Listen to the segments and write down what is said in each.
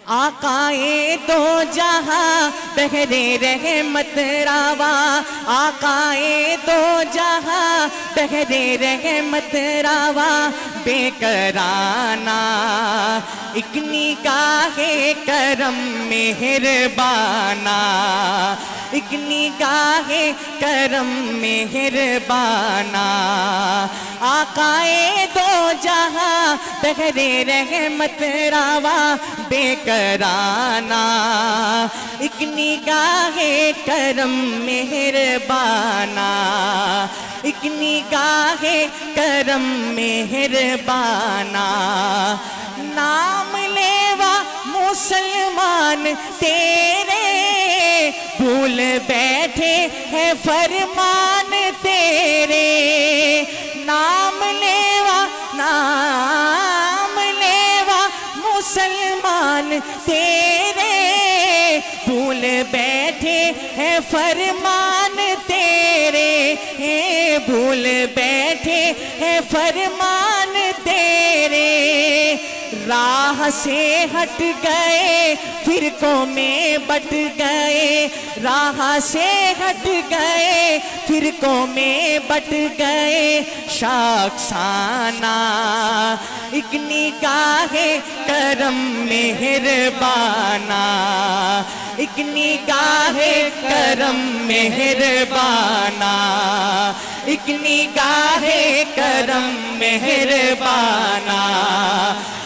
آقائے دو جہاں بہرے رحمت روا، آقائے دو جہاں بہرے رحمت روا، بے کرانہ ایک نگاہ کرم مہربانہ، ایک نگاہ کرم مہربانہ، آقائے دو جہاں بہرے رحمت روا، بے کرانہ ایک نگاہ کرم مہربانہ، ایک نگاہ کرم مہربانہ، نام لیوا مسلمان تیرے، بھول بیٹھے ہیں فرمان تیرے، نام لیوا مسلمان تیرے، بھول بیٹھے ہیں فرمان تیرے، بھول بیٹھے ہیں فرمان تیرے، راہ سے ہٹ گئے فرقوں میں بٹ گئے، راہ سے ہٹ گئے فرقوں میں بٹ گئے، شاخسانہ ایک نگاہ کرم مہربانہ، ایک نگاہ کرم مہربانہ، ایک نگاہ کرم مہربانہ،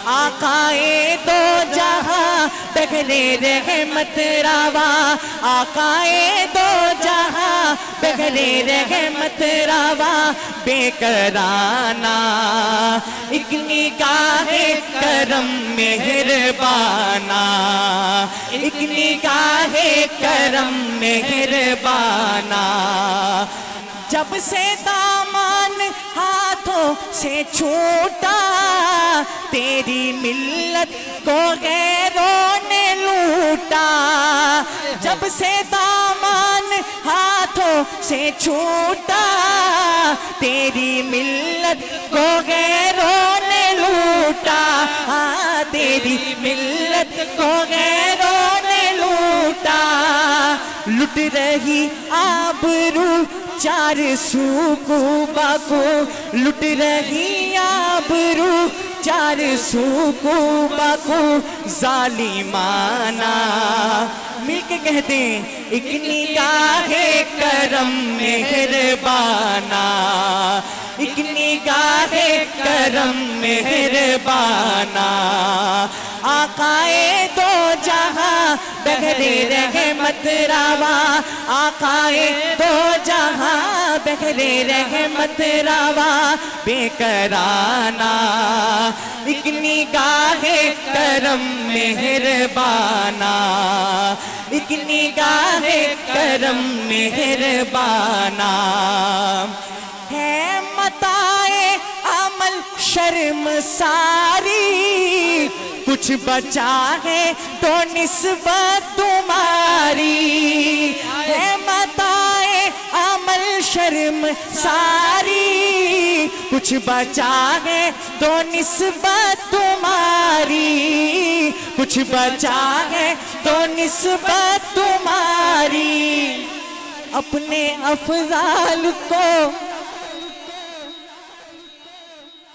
آقائے دو جہاں بہرے رحمت روا، آقائے دو جہاں بہرے رحمت روا، بے کرانہ ایک نگاہ کرم مہربانہ، ایک نگاہ کرم مہربانہ، جب سے دامان ہاتھوں سے چھوٹا، تیری ملت کو غیروں نے لوٹا، جب سے دامان ہاتھوں سے چھوٹا، تیری ملت کو غیروں نے لوٹا، تیری ملت کو غیروں نے لوٹا، لٹ رہی آبرو چار سو کو باکو، لٹ رہی آبرو چار سو کو باکو، ظالمانہ مل کے کہتے ہیں ایک نگاہ کرم مہربانہ، ایک نگاہ کرم مہربانہ، آقائے دو جہاں بہرے رحمت روا، آقائے دو جہاں بہرے رحمت روا، بے کرانہ ایک نگاہ کرم مہربانہ، ایک نگاہ کرم مہربانہ، ہے متاع عمل شرم ساری، کچھ بچا ہے تو نسبت تمہاری، ہے متاع عمل شرم ساری، کچھ بچا ہے تو نسبت تمہاری، کچھ بچا ہے تو نسبت تمہاری، اپنے افضال کو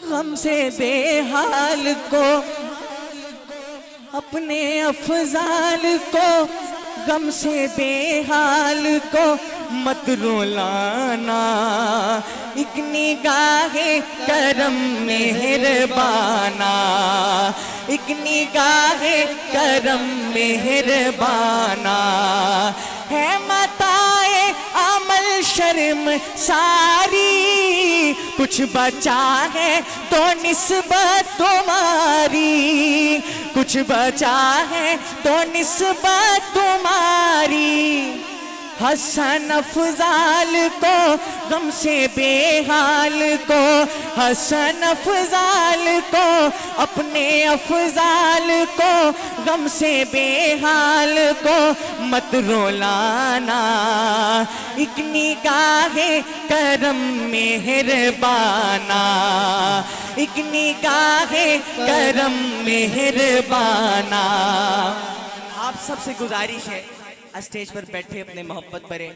غم سے بے حال کو، اپنے افضال کو غم سے بے حال کو مت رولانا، ایک نگاہ کرم مہربانہ، ایک نگاہ کرم مہربانہ، ہے متاع عمل شرم ساری، کچھ بچا ہے تو نسبت تمہاری، کچھ بچا ہے تو نسبت تمہاری، حسن افضال کو غم سے بے حال کو، حسن افضال کو اپنے افضال کو غم سے بے حال کو مت رولانا، ایک نگاہ کرم مہربانہ، ایک نگاہ کرم مہربانہ، سب سے گزارش ہے، اسٹیج پر بیٹھے اپنے محبت برے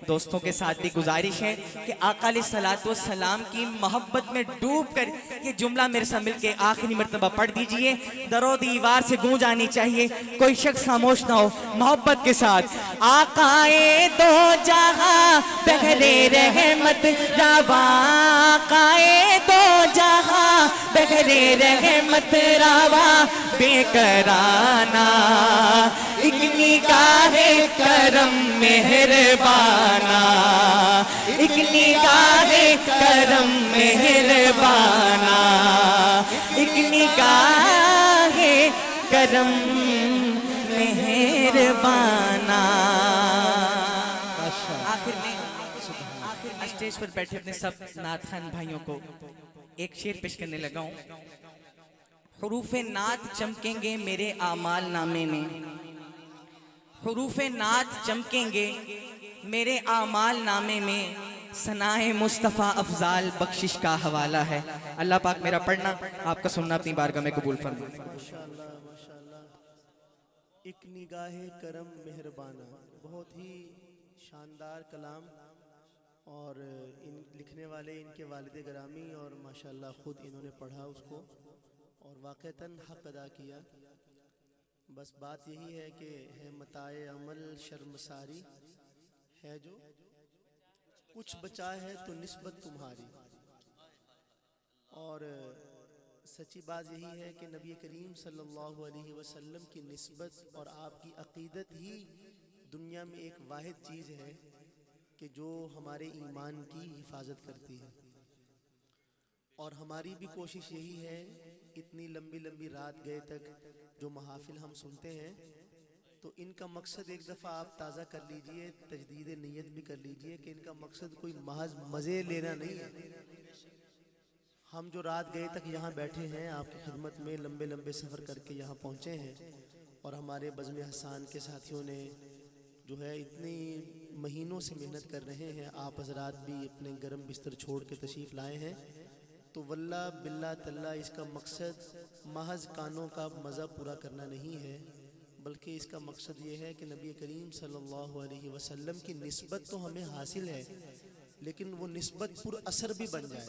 دوستوں کے ساتھ بھی گزارش ہے کہ آقا علیہ الصلوۃ والسلام کی محبت میں ڈوب کر یہ جملہ میرے ساتھ مل کے آخری مرتبہ پڑھ دیجئے، درو دیوار سے گونج آنی چاہیے، کوئی شخص خاموش نہ ہو، محبت کے ساتھ۔ آقائے دو جہاں بہرے رحمت رواں، آقائے دو جہاں بہرے رحمت رواں، بے کرانہ ایک نگاہ کرم مہربانہ، ایک نگاہ کرم مہربانہ، ایک نگاہ کرم مہربانہ۔ آخر میں اسٹیج پر بیٹھے اپنے سب نعت خوان بھائیوں کو ایک شعر پیش کرنے لگا ہوں۔ حروف نعت چمکیں گے میرے اعمال نامے میں، حروف نعت چمکیں گے میرے اعمال نامے میں، ثنائے مصطفیٰ افضال بخشش کا حوالہ ہے۔ اللہ پاک میرا پڑھنا، آپ کا سننا اپنی بارگاہ میں قبول فرمائے۔ ماشاءاللہ ماشاءاللہ، ایک نگاہ کرم مہربانہ، بہت ہی شاندار کلام، اور ان لکھنے والے ان کے والد گرامی، اور ماشاءاللہ خود انہوں نے پڑھا اس کو اور واقعتاً حق ادا کیا۔ بس بات یہی ہے کہ ہے متاع عمل شرمساری، ہے جو کچھ بچا ہے تو نسبت تمہاری۔ اور سچی بات یہی ہے کہ نبی کریم صلی اللہ علیہ وسلم کی نسبت اور آپ کی عقیدت ہی دنیا میں ایک واحد چیز ہے کہ جو ہمارے ایمان کی حفاظت کرتی ہے۔ اور ہماری بھی کوشش یہی ہے، اتنی لمبی لمبی رات گئے تک جو محافل ہم سنتے ہیں، تو ان کا مقصد ایک دفعہ آپ تازہ کر لیجئے، تجدید نیت بھی کر لیجئے کہ ان کا مقصد کوئی محض مزے لینا نہیں ہے۔ ہم جو رات گئے تک یہاں بیٹھے ہیں آپ کی خدمت میں، لمبے لمبے سفر کر کے یہاں پہنچے ہیں، اور ہمارے بزم حسان کے ساتھیوں نے جو ہے اتنی مہینوں سے محنت کر رہے ہیں، آپ حضرات بھی اپنے گرم بستر چھوڑ کے تشریف لائے ہیں، تو واللہ باللہ تاللہ اس کا مقصد محض کانوں کا مزہ پورا کرنا نہیں ہے، بلکہ اس کا مقصد یہ ہے کہ نبی کریم صلی اللہ علیہ وسلم کی نسبت تو ہمیں حاصل ہے، لیکن وہ نسبت پر اثر بھی بن جائے۔